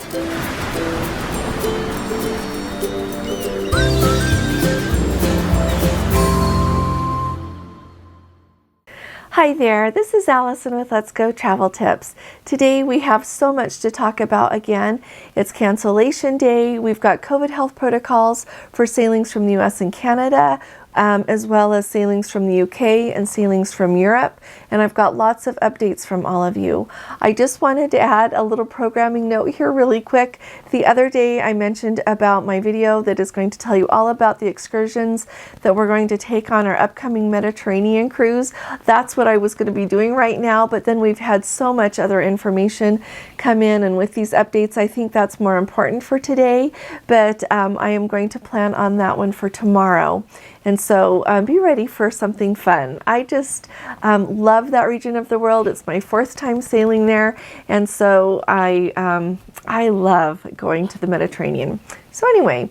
Hi there, this is Allison with Let's Go Travel Tips. Today we have so much to talk about again. It's cancellation day. We've got COVID health protocols for sailings from the US and Canada, as well as sailings from the UK and sailings from Europe. And I've got lots of updates from all of you. I just wanted to add a little programming note here really quick. The other day I mentioned about my video that is going to tell you all about the excursions that we're going to take on our upcoming Mediterranean cruise. That's what I was going to be doing right now, but then we've had so much other information come in, and with these updates I think that's more important for today, but I am going to plan on that one for tomorrow. And so be ready for something fun. I just love that region of the world. It's my fourth time sailing there, and so I love going to the Mediterranean. So anyway,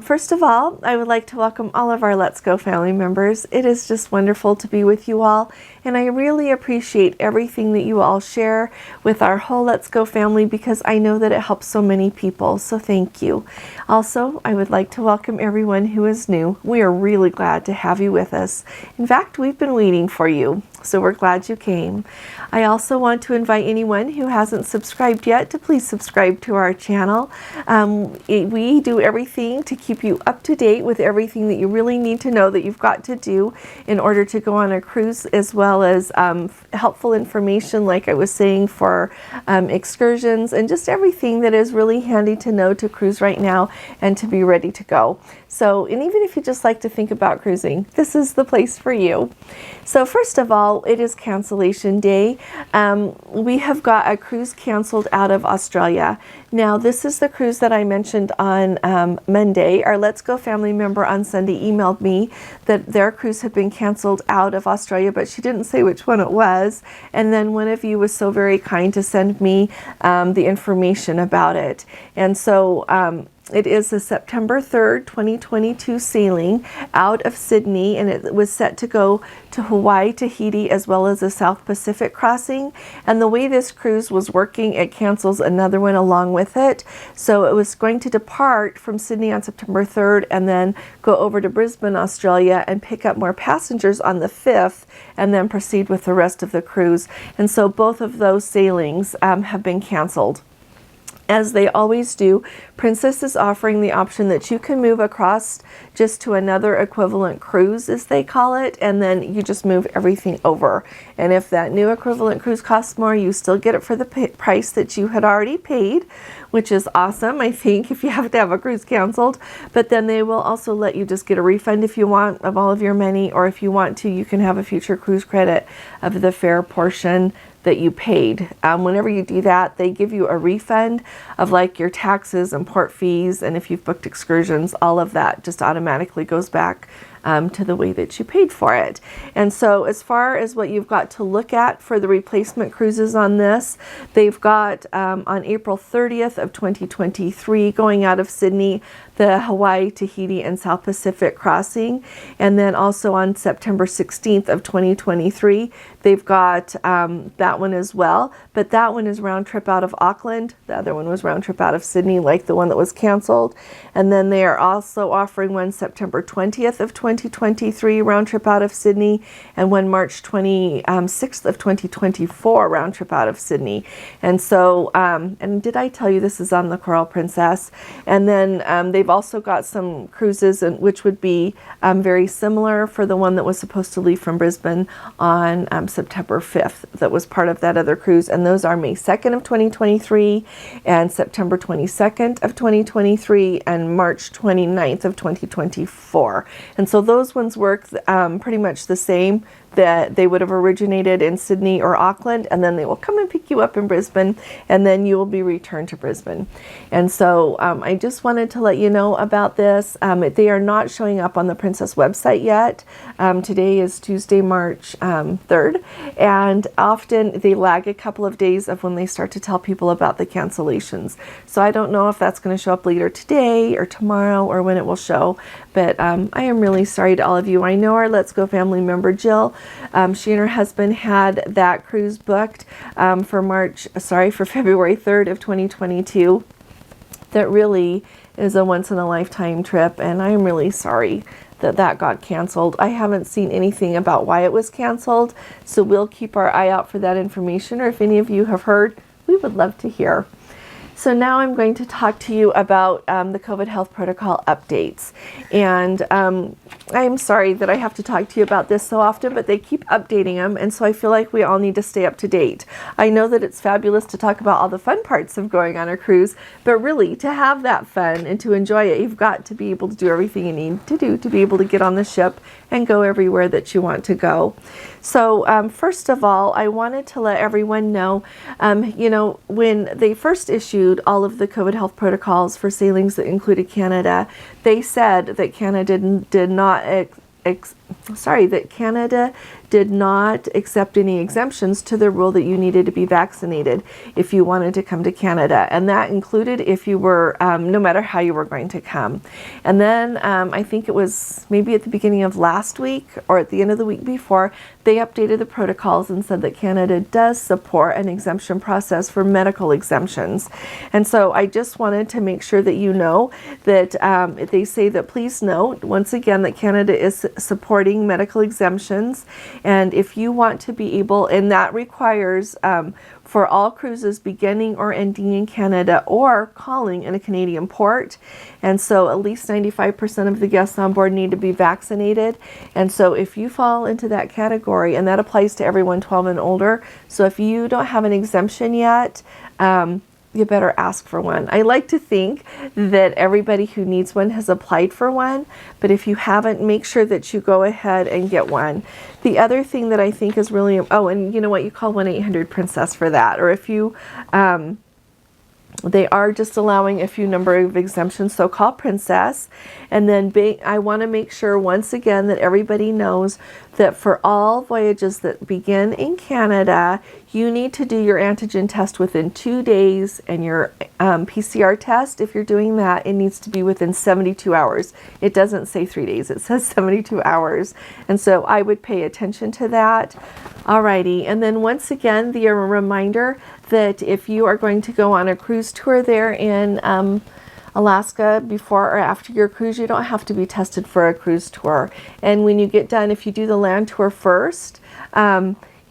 first of all, I would like to welcome all of our Let's Go family members. It is just wonderful to be with you all, and I really appreciate everything that you all share with our whole Let's Go family, because I know that it helps so many people, so thank you. Also, I would like to welcome everyone who is new. We are really glad to have you with us. In fact, we've been waiting for you, so we're glad you came. I also want to invite anyone who hasn't subscribed yet to please subscribe to our channel. We do everything to keep you up to date with everything that you really need to know that you've got to do in order to go on a cruise, as well as helpful information, like I was saying, for excursions and just everything that is really handy to know to cruise right now and to be ready to go. So, and even if you just like to think about cruising, this is the place for you. So first of all, it is cancellation day. We have got a cruise canceled out of Australia. Now, this is the cruise that I mentioned on Monday. Our Let's Go family member on Sunday emailed me that their cruise had been canceled out of Australia, but she didn't say which one it was. And then one of you was so very kind to send me the information about it. And so it is a September 3rd, 2022 sailing out of Sydney, and it was set to go to Hawaii, Tahiti, as well as a South Pacific crossing. And the way this cruise was working, it cancels another one along with it. So it was going to depart from Sydney on September 3rd and then go over to Brisbane, Australia, and pick up more passengers on the 5th, and then proceed with the rest of the cruise. And so both of those sailings have been canceled. As they always do, Princess is offering the option that you can move across just to another equivalent cruise, as they call it, and then you just move everything over. And if that new equivalent cruise costs more, you still get it for the price that you had already paid, which is awesome, I think, if you have to have a cruise canceled. But then they will also let you just get a refund if you want of all of your money, or if you want to, you can have a future cruise credit of the fare portion that you paid. Whenever you do that, they give you a refund of like your taxes and port fees, and if you've booked excursions, all of that just automatically goes back to the way that you paid for it. And so as far as what you've got to look at for the replacement cruises on this, they've got on April 30th of 2023 going out of Sydney, the Hawaii, Tahiti, and South Pacific crossing. And then also on September 16th of 2023, they've got that one as well. But that one is round trip out of Auckland. The other one was round trip out of Sydney, like the one that was canceled. And then they are also offering one September 20th of 2023 round trip out of Sydney, and one March 26th of 2024 round trip out of Sydney. And so, and did I tell you this is on the Coral Princess? And then they've also got some cruises, which would be very similar for the one that was supposed to leave from Brisbane on September 5th. That was part of that other cruise. And those are May 2nd of 2023 and September 22nd of 2023 and March 29th of 2024. And so those ones work pretty much the same, that they would have originated in Sydney or Auckland, and then they will come and pick you up in Brisbane, and then you will be returned to Brisbane. And so I just wanted to let you know about this. They are not showing up on the Princess website yet. Today is Tuesday, March 3rd, and often they lag a couple of days of when they start to tell people about the cancellations. So I don't know if that's going to show up later today or tomorrow or when it will show, but I am really sorry to all of you. I know our Let's Go family member Jill She and her husband had that cruise booked for February 3rd of 2022. That really is a once-in-a-lifetime trip, and I'm really sorry that that got canceled. I haven't seen anything about why it was canceled, so we'll keep our eye out for that information, or if any of you have heard, we would love to hear. So now I'm going to talk to you about the COVID health protocol updates. And I'm sorry that I have to talk to you about this so often, but they keep updating them, and so I feel like we all need to stay up to date. I know that it's fabulous to talk about all the fun parts of going on a cruise, but really to have that fun and to enjoy it, you've got to be able to do everything you need to do to be able to get on the ship and go everywhere that you want to go. So first of all, I wanted to let everyone know, when they first issued all of the COVID health protocols for sailings that included Canada, they said that Canada did not accept any exemptions to the rule that you needed to be vaccinated if you wanted to come to Canada. And that included if you were, no matter how you were going to come. And then I think it was maybe at the beginning of last week or at the end of the week before, they updated the protocols and said that Canada does support an exemption process for medical exemptions. And so I just wanted to make sure that you know that they say that please note once again that Canada is supporting medical exemptions. And if you want to be able, and that requires for all cruises beginning or ending in Canada or calling in a Canadian port. And so at least 95% of the guests on board need to be vaccinated. And so if you fall into that category, and that applies to everyone 12 and older, so if you don't have an exemption yet, you better ask for one. I like to think that everybody who needs one has applied for one, but if you haven't, make sure that you go ahead and get one. The other thing that I think is really, and you know what, you call 1-800-PRINCESS for that, or if you, they are just allowing a few number of exemptions, so call Princess. And then I want to make sure once again that everybody knows that for all voyages that begin in Canada, you need to do your antigen test within 2 days, and your PCR test, if you're doing that, it needs to be within 72 hours. It doesn't say 3 days, it says 72 hours. And so I would pay attention to that. Alrighty, and then once again, the reminder that if you are going to go on a cruise tour there in Alaska before or after your cruise, you don't have to be tested for a cruise tour. And when you get done, if you do the land tour first,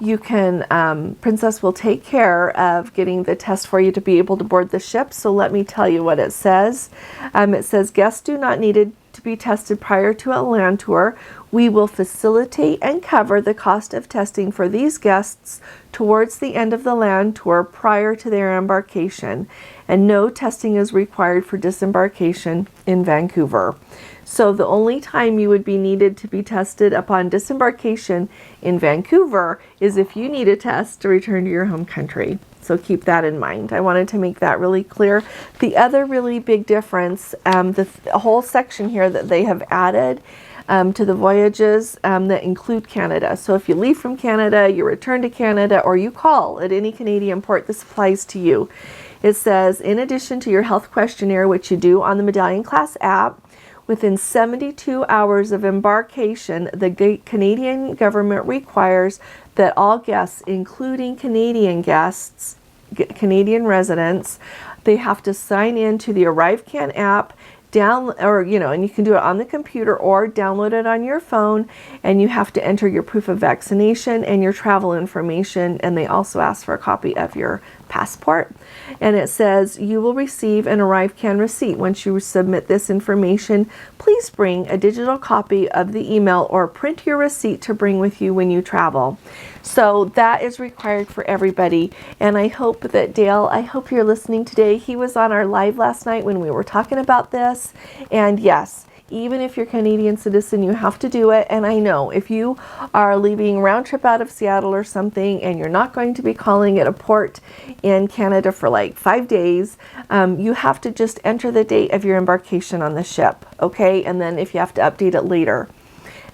you can, Princess will take care of getting the test for you to be able to board the ship. So let me tell you what it says. It says guests do not need to be tested prior to a land tour. We will facilitate and cover the cost of testing for these guests towards the end of the land tour prior to their embarkation, and no testing is required for disembarkation in Vancouver. So the only time you would be needed to be tested upon disembarkation in Vancouver is if you need a test to return to your home country. So keep that in mind. I wanted to make that really clear. The other really big difference, the whole section here that they have added to the voyages that include Canada. So if you leave from Canada, you return to Canada, or you call at any Canadian port, this applies to you. It says, in addition to your health questionnaire, which you do on the Medallion Class app, within 72 hours of embarkation, the Canadian government requires that all guests, including Canadian guests, Canadian residents, they have to sign in to the ArriveCan app, and you can do it on the computer or download it on your phone, and you have to enter your proof of vaccination and your travel information, and they also ask for a copy of your passport. And it says you will receive an ArriveCan receipt. Once you submit this information, please bring a digital copy of the email or print your receipt to bring with you when you travel. So that is required for everybody. And I hope that Dale, I hope you're listening today. He was on our live last night when we were talking about this. And yes, even if you're a Canadian citizen, you have to do it. And I know if you are leaving round trip out of Seattle or something, and you're not going to be calling at a port in Canada for like 5 days, you have to just enter the date of your embarkation on the ship, okay? And then if you have to update it later.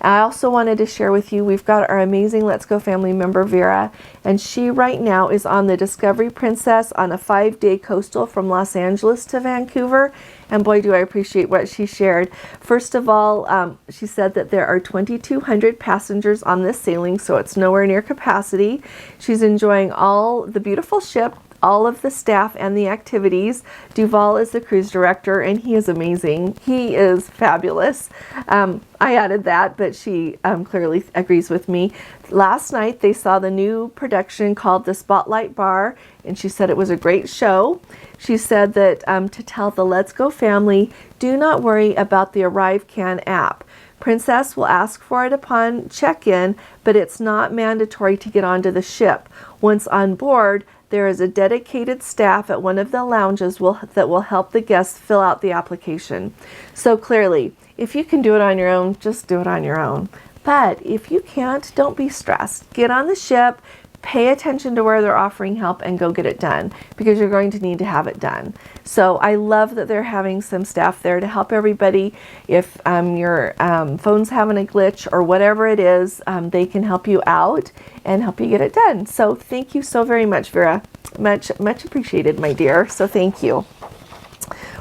I also wanted to share with you, we've got our amazing Let's Go family member Vera, and she right now is on the Discovery Princess on a 5-day coastal from Los Angeles to Vancouver. And boy, do I appreciate what she shared. First of all, she said that there are 2,200 passengers on this sailing, so it's nowhere near capacity. She's enjoying all the beautiful ship, all of the staff and the activities. Duval is the cruise director, and he is amazing. He is fabulous. I added that, but she clearly agrees with me. Last night they saw the new production called The Spotlight Bar, and she said it was a great show. She said that to tell the Let's Go family, do not worry about the ArriveCan app. Princess will ask for it upon check-in, but it's not mandatory to get onto the ship. Once on board, there is a dedicated staff at one of the lounges that will help the guests fill out the application. So clearly, if you can do it on your own, just do it on your own. But if you can't, don't be stressed. Get on the ship, pay attention to where they're offering help, and go get it done, because you're going to need to have it done. So I love that they're having some staff there to help everybody. If your phone's having a glitch or whatever it is, they can help you out and help you get it done. So thank you so very much, Vera. Much appreciated, my dear. So thank you.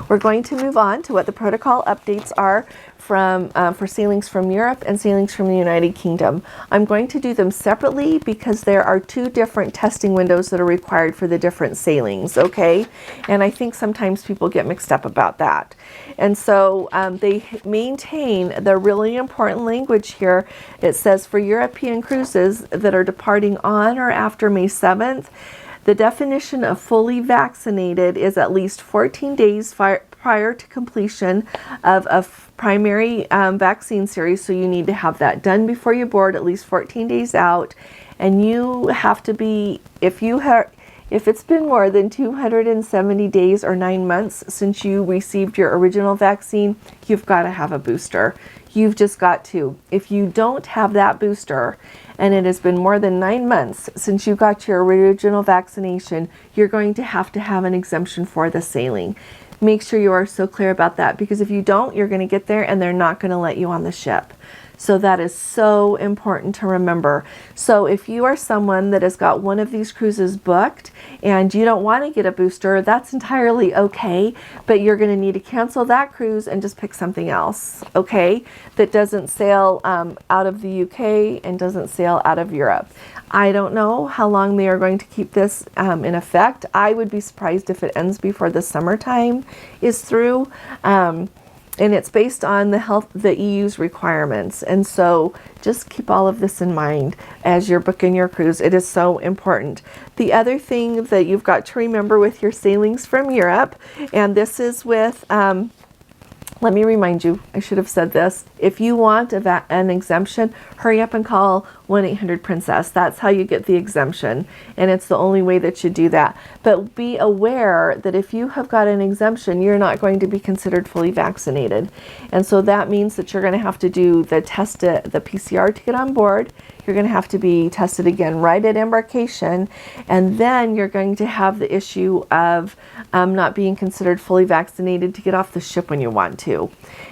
We're going to move on to what the protocol updates are for sailings from Europe and sailings from the United Kingdom. I'm going to do them separately because there are 2 different testing windows that are required for the different sailings, okay? And I think sometimes people get mixed up about that. And so they maintain the really important language here. It says for European cruises that are departing on or after May 7th, the definition of fully vaccinated is at least 14 days prior to completion of a primary vaccine series. So you need to have that done before you board, at least 14 days out. And you have to be, if it's been more than 270 days or 9 months since you received your original vaccine, you've got to have a booster. You've just got to. If you don't have that booster, and it has been more than 9 months since you got your original vaccination, you're going to have an exemption for the sailing. Make sure you are so clear about that, because if you don't, you're going to get there and they're not going to let you on the ship. So that is so important to remember. So if you are someone that has got one of these cruises booked and you don't want to get a booster, that's entirely okay, but you're going to need to cancel that cruise and just pick something else, okay, that doesn't sail out of the UK and doesn't sail out of Europe. I don't know how long they are going to keep this in effect. I would be surprised if it ends before the summertime is through. And it's based on the EU's requirements. And so just keep all of this in mind as you're booking your cruise. It is so important. The other thing that you've got to remember with your sailings from Europe, and this is with, let me remind you, I should have said this. If you want an exemption, hurry up and call 1-800-PRINCESS. That's how you get the exemption, and it's the only way that you do that. But be aware that if you have got an exemption, you're not going to be considered fully vaccinated. And so that means that you're going to have to do the PCR to get on board. You're going to have to be tested again right at embarkation, and then you're going to have the issue of not being considered fully vaccinated to get off the ship when you want to.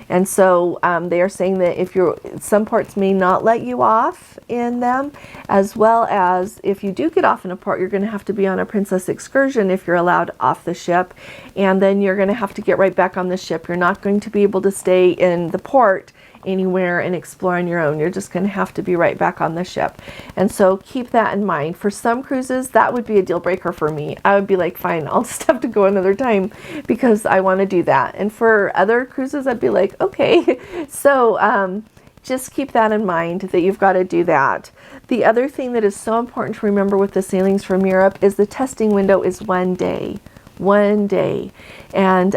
And so they are saying that some ports may not let you off in them, as well as if you do get off in a port, you're going to have to be on a Princess excursion if you're allowed off the ship, and then you're going to have to get right back on the ship. You're not going to be able to stay in the port anywhere and explore on your own. You're just going to have to be right back on the ship. And so keep that in mind. For some cruises, that would be a deal breaker for me. I would be like, fine, I'll just have to go another time because I want to do that. And for other cruises, I'd be like, okay. So just keep that in mind, that you've got to do that. The other thing that is so important to remember with the sailings from Europe is the testing window is 1 day. 1 day. And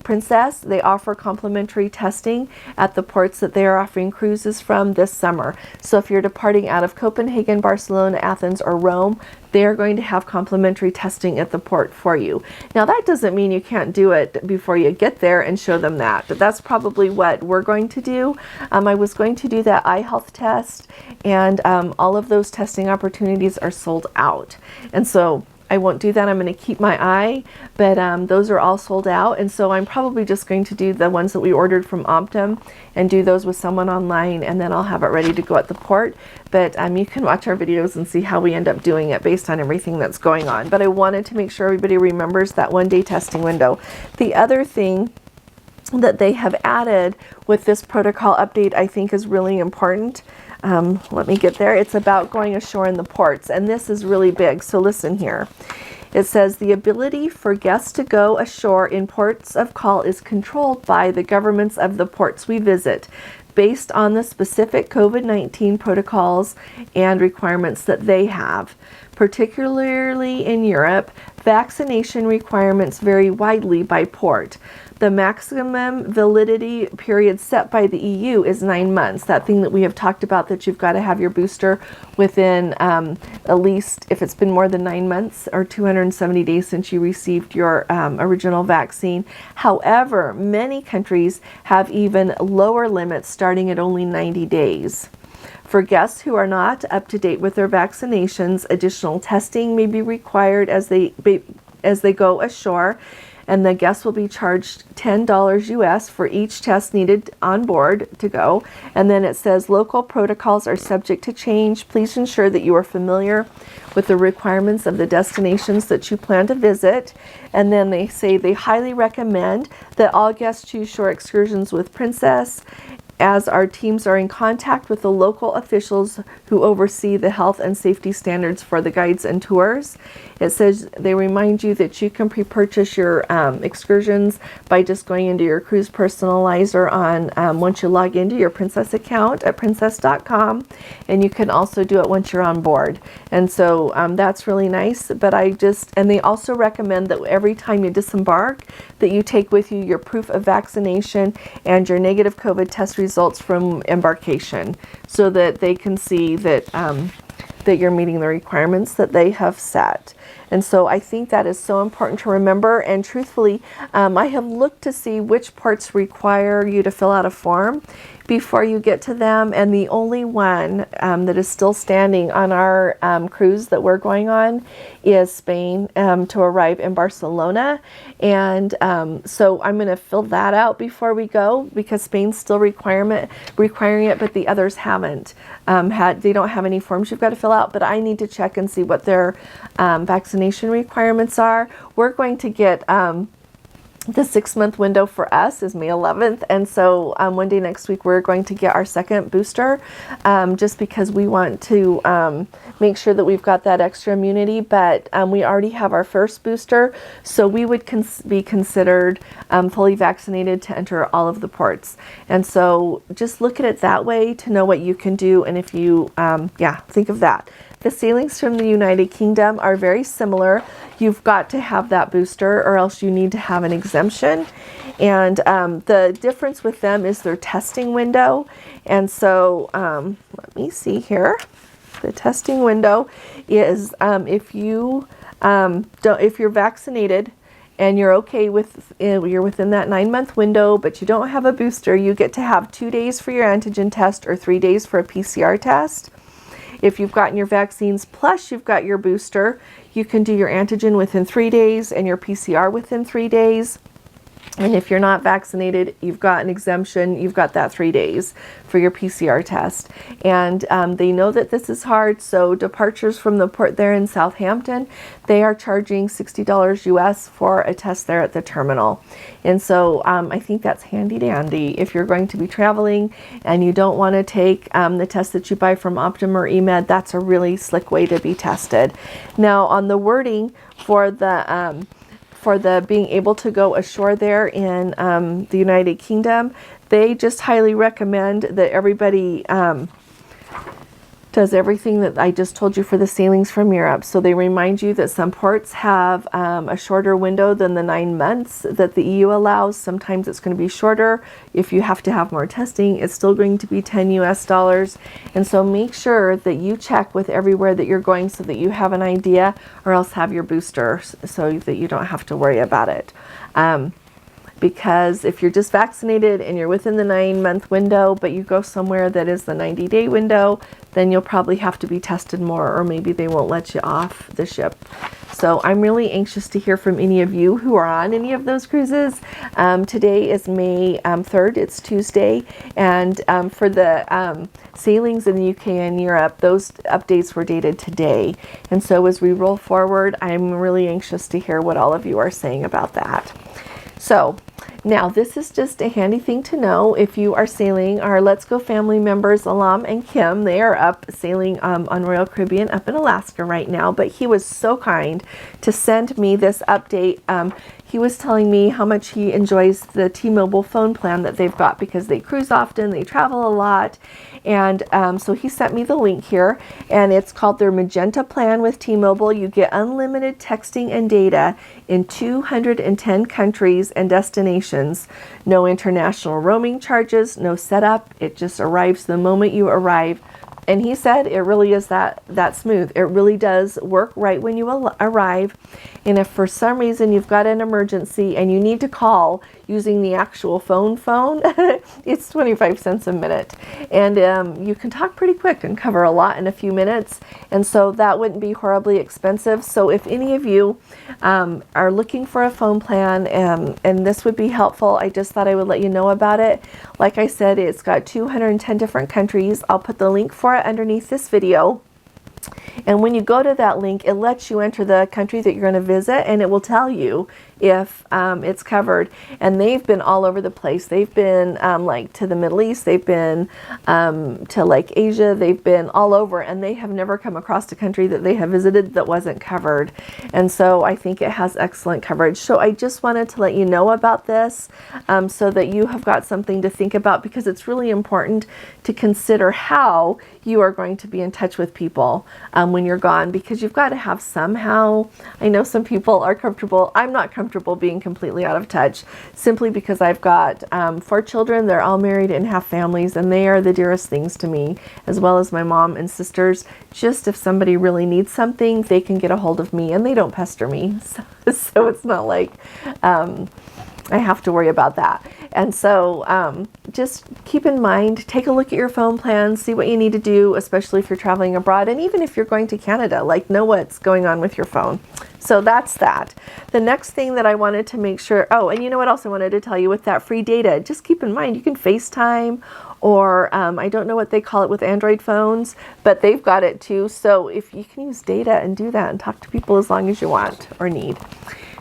Princess, they offer complimentary testing at the ports that they are offering cruises from this summer. So if you're departing out of Copenhagen, Barcelona, Athens, or Rome, they're going to have complimentary testing at the port for you. Now that doesn't mean you can't do it before you get there and show them that, but that's probably what we're going to do. I was going to do that eye health test, and all of those testing opportunities are sold out. And so I won't do that. I'm going to keep my eye, but those are all sold out. And so I'm probably just going to do the ones that we ordered from Optum and do those with someone online, and then I'll have it ready to go at the port. But you can watch our videos and see how we end up doing it based on everything that's going on. But I wanted to make sure everybody remembers that 1-day testing window. The other thing that they have added with this protocol update I think is really important. Let me get there. It's about going ashore in the ports, and this is really big, so listen here. It says the ability for guests to go ashore in ports of call is controlled by the governments of the ports we visit, based on the specific COVID-19 protocols and requirements that they have. Particularly in Europe, vaccination requirements vary widely by port. The maximum validity period set by the EU is 9 months. That thing that we have talked about, that you've got to have your booster within at least, if it's been more than 9 months or 270 days since you received your original vaccine. However, many countries have even lower limits starting at only 90 days. For guests who are not up to date with their vaccinations, additional testing may be required as they go ashore, and the guests will be charged $10 US for each test needed on board to go. And then it says local protocols are subject to change. Please ensure that you are familiar with the requirements of the destinations that you plan to visit. And then they say they highly recommend that all guests choose shore excursions with Princess, as our teams are in contact with the local officials who oversee the health and safety standards for the guides and tours. It says they remind you that you can pre-purchase your excursions by just going into your cruise personalizer on once you log into your Princess account at princess.com, and you can also do it once you're on board. And so that's really nice. But and they also recommend that every time you disembark, that you take with you your proof of vaccination and your negative COVID test results from embarkation, so that they can see that that you're meeting the requirements that they have set. And so I think that is so important to remember. And truthfully, I have looked to see which ports require you to fill out a form before you get to them. And the only one that is still standing on our cruise that we're going on is Spain, to arrive in Barcelona. And so I'm going to fill that out before we go, because Spain's still requiring it, but the others haven't. They don't have any forms you've got to fill out, but I need to check and see what their vaccination requirements are. We're going to get the 6-month window for us is May 11th, and so one day next week we're going to get our second booster, just because we want to make sure that we've got that extra immunity. But we already have our first booster, so we would be considered fully vaccinated to enter all of the ports. And so just look at it that way to know what you can do, and if you think of that. The sailings from the United Kingdom are very similar. You've got to have that booster, or else you need to have an exemption. And the difference with them is their testing window. And so let me see here. The testing window is if you're vaccinated and you're okay with, you're within that 9-month window, but you don't have a booster, you get to have 2 days for your antigen test or 3 days for a PCR test. If you've gotten your vaccines plus you've got your booster, you can do your antigen within 3 days and your PCR within 3 days. And if you're not vaccinated, you've got an exemption. You've got that 3 days for your PCR test. And they know that this is hard, so departures from the port there in Southampton, they are charging $60 US for a test there at the terminal. And so I think that's handy dandy if you're going to be traveling and you don't want to take the test that you buy from Optum or eMed. That's a really slick way to be tested. Now, on the wording for the being able to go ashore there in the United Kingdom, they just highly recommend that everybody does everything that I just told you for the sailings from Europe. So they remind you that some ports have a shorter window than the 9 months that the EU allows. Sometimes it's going to be shorter. If you have to have more testing, it's still going to be $10 US. And so make sure that you check with everywhere that you're going so that you have an idea, or else have your booster so that you don't have to worry about it. because if you're just vaccinated and you're within the 9-month window, but you go somewhere that is the 90-day window, then you'll probably have to be tested more, or maybe they won't let you off the ship. So I'm really anxious to hear from any of you who are on any of those cruises. Today is May 3rd, it's Tuesday, and for the sailings in the UK and Europe, those updates were dated today. And so as we roll forward, I'm really anxious to hear what all of you are saying about that. So now this is just a handy thing to know if you are sailing. Our Let's Go family members, Alam and Kim, they are up sailing on Royal Caribbean up in Alaska right now, but he was so kind to send me this update. He was telling me how much he enjoys the T-Mobile phone plan that they've got because they cruise often, they travel a lot. And so he sent me the link here, and it's called their Magenta plan with T-Mobile. You get unlimited texting and data in 210 countries and destinations. No international roaming charges, no setup. It just arrives the moment you arrive. And he said it really is that smooth. It really does work right when you arrive. And if for some reason you've got an emergency and you need to call using the actual phone, it's 25 cents a minute. And you can talk pretty quick and cover a lot in a few minutes. And so that wouldn't be horribly expensive. So if any of you are looking for a phone plan and this would be helpful, I just thought I would let you know about it. Like I said, it's got 210 different countries. I'll put the link for it underneath this video. And when you go to that link, it lets you enter the country that you're going to visit, and it will tell you if it's covered. And they've been all over the place. They've been like to the Middle East, they've been to like Asia, they've been all over, and they have never come across a country that they have visited that wasn't covered. And so I think it has excellent coverage. So I just wanted to let you know about this so that you have got something to think about, because it's really important to consider how you are going to be in touch with people when you're gone, because you've got to have somehow. I know some people are comfortable. I'm not comfortable being completely out of touch, simply because I've got 4 children. They're all married and have families, and they are the dearest things to me, as well as my mom and sisters. Just if somebody really needs something, they can get a hold of me, and they don't pester me. So it's not like I have to worry about that. And so just keep in mind, take a look at your phone plan, see what you need to do, especially if you're traveling abroad, and even if you're going to Canada, like, know what's going on with your phone. So that's that. The next thing that I wanted to make sure, oh, and you know what else I wanted to tell you with that free data, just keep in mind you can FaceTime, or I don't know what they call it with Android phones, but they've got it too. So if you can use data and do that and talk to people as long as you want or need.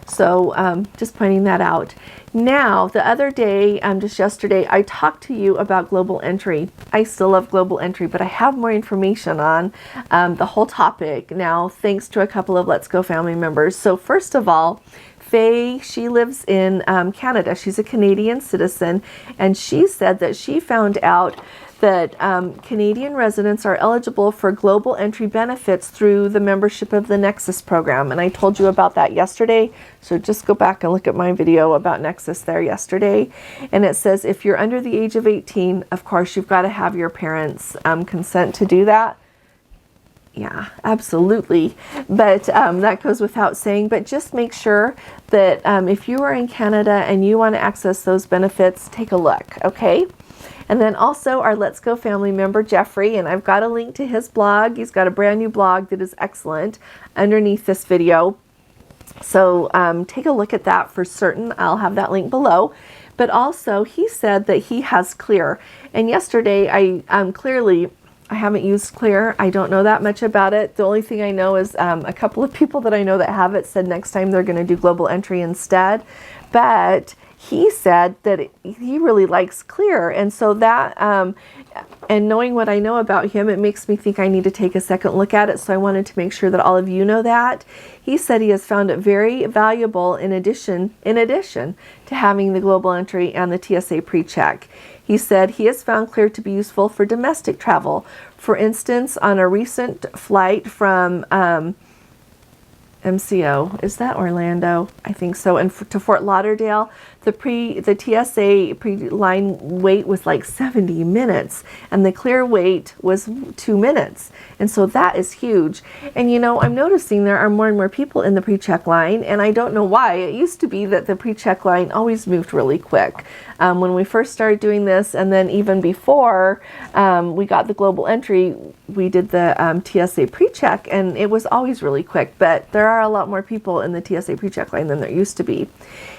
So just pointing that out. Now, the other day, just yesterday, I talked to you about global entry. I still love global entry, but I have more information on the whole topic now, thanks to a couple of Let's Go family members. So first of all, Faye, she lives in Canada. She's a Canadian citizen, and she said that she found out that Canadian residents are eligible for global entry benefits through the membership of the Nexus program. And I told you about that yesterday. So just go back and look at my video about Nexus there yesterday. And it says if you're under the age of 18, of course, you've got to have your parents' consent to do that. Yeah, absolutely. But that goes without saying. But just make sure that if you are in Canada and you want to access those benefits, take a look, okay? And then also our Let's Go family member, Jeffrey, and I've got a link to his blog. He's got a brand new blog that is excellent underneath this video. So take a look at that for certain. I'll have that link below. But also he said that he has Clear. And yesterday I haven't used Clear. I don't know that much about it. The only thing I know is a couple of people that I know that have it said next time they're going to do global entry instead. But he said that he really likes Clear. And so that, and knowing what I know about him, it makes me think I need to take a second look at it. So I wanted to make sure that all of you know that. He said he has found it very valuable in addition to having the global entry and the TSA pre-check. He said he has found Clear to be useful for domestic travel. For instance, on a recent flight from MCO. Is that Orlando? I think so. And to Fort Lauderdale, the TSA pre-line wait was like 70 minutes, and the clear wait was 2 minutes. And so that is huge. And you know, I'm noticing there are more and more people in the pre-check line, and I don't know why. It used to be that the pre-check line always moved really quick. When we first started doing this, and then even before we got the global entry, we did the TSA pre-check, and it was always really quick. But there are a lot more people in the TSA pre-check line than there used to be.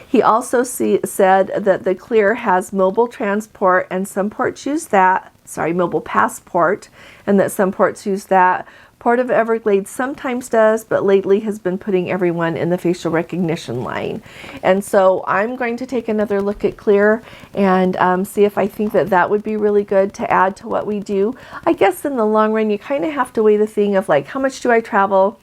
He also said that the Clear has mobile transport, and some ports use that, mobile passport, and that some ports use that. Port of Everglades sometimes does, but lately has been putting everyone in the facial recognition line. And so I'm going to take another look at Clear and see if I think that that would be really good to add to what we do. I guess in the long run, you kind of have to weigh the thing of like, how much do I travel?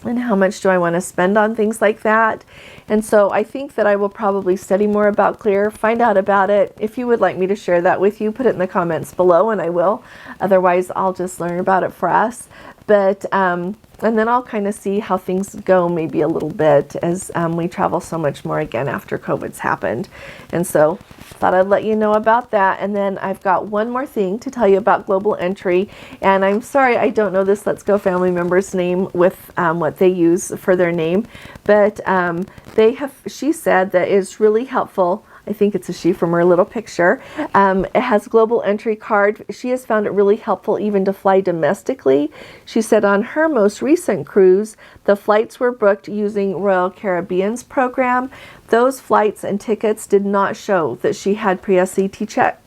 And how much do I want to spend on things like that? And so I think that I will probably study more about Clear, find out about it. If you would like me to share that with you, put it in the comments below and I will. Otherwise, I'll just learn about it for us. But, and then I'll kind of see how things go maybe a little bit as we travel so much more again after COVID's happened. And so thought I'd let you know about that. And then I've got one more thing to tell you about global entry. And I'm sorry I don't know this Let's Go family member's name with what they use for their name. But she said that it's really helpful. I think it's a she from her little picture. It has global entry card. She has found it really helpful even to fly domestically. She said on her most recent cruise, the flights were booked using Royal Caribbean's program. Those flights and tickets did not show that she had pre-check.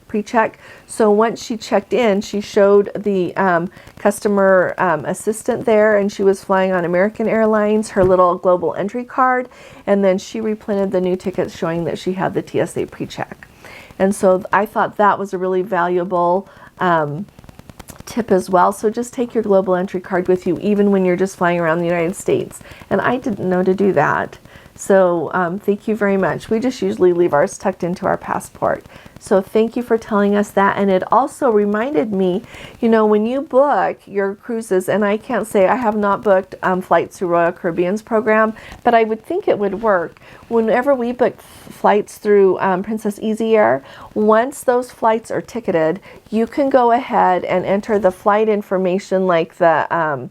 So once she checked in, she showed the customer assistant there, and she was flying on American Airlines, her little global entry card, and then she reprinted the new tickets showing that she had the TSA pre-check. And so I thought that was a really valuable tip as well. So just take your global entry card with you even when you're just flying around the United States. And I didn't know to do that. So thank you very much. We just usually leave ours tucked into our passport. So thank you for telling us that. And it also reminded me, you know, when you book your cruises, and I can't say I have not booked flights through Royal Caribbean's program, but I would think it would work. Whenever we book flights through Princess Easy Air, once those flights are ticketed, you can go ahead and enter the flight information, like the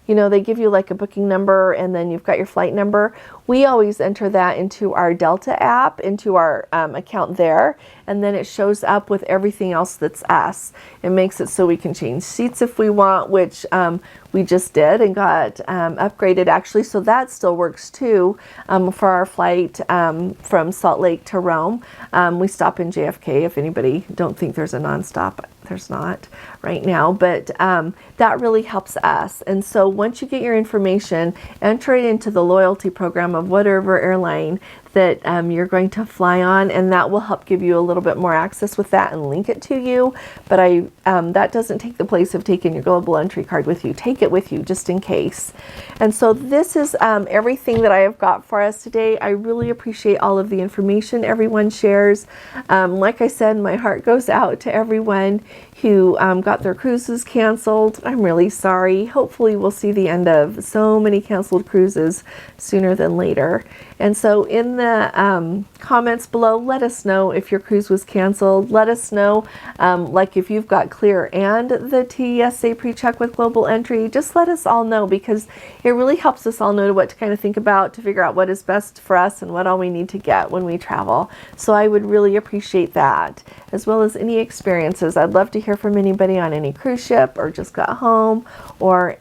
you know, they give you like a booking number and then you've got your flight number. We always enter that into our Delta app, into our account there, and then it shows up with everything else that's us. It makes it so we can change seats if we want, which we just did and got upgraded actually, so that still works too for our flight from Salt Lake to Rome. We stop in JFK if anybody don't think there's a nonstop. There's not right now, but that really helps us. And so once you get your information, enter it into the loyalty program of whatever airline that you're going to fly on, and that will help give you a little bit more access with that and link it to you. But that doesn't take the place of taking your global entry card with you. Take it with you just in case. And so this is everything that I have got for us today. I really appreciate all of the information everyone shares. Like I said, my heart goes out to everyone who got their cruises canceled. I'm really sorry. Hopefully we'll see the end of so many canceled cruises sooner than later. And so in the comments below, let us know if your cruise was canceled. Let us know like if you've got Clear and the TSA pre-check with global entry. Just let us all know, because it really helps us all know what to kind of think about to figure out what is best for us and what all we need to get when we travel. So I would really appreciate that, as well as any experiences. I'd love to hear from anybody on any cruise ship or just got home, or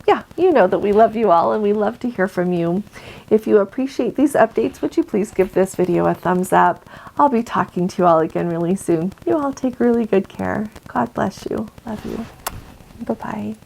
yeah, you know that we love you all and we love to hear from you. If you appreciate these updates, would you please give this video a thumbs up? I'll be talking to you all again really soon. You all take really good care. God bless you. Love you. Bye-bye.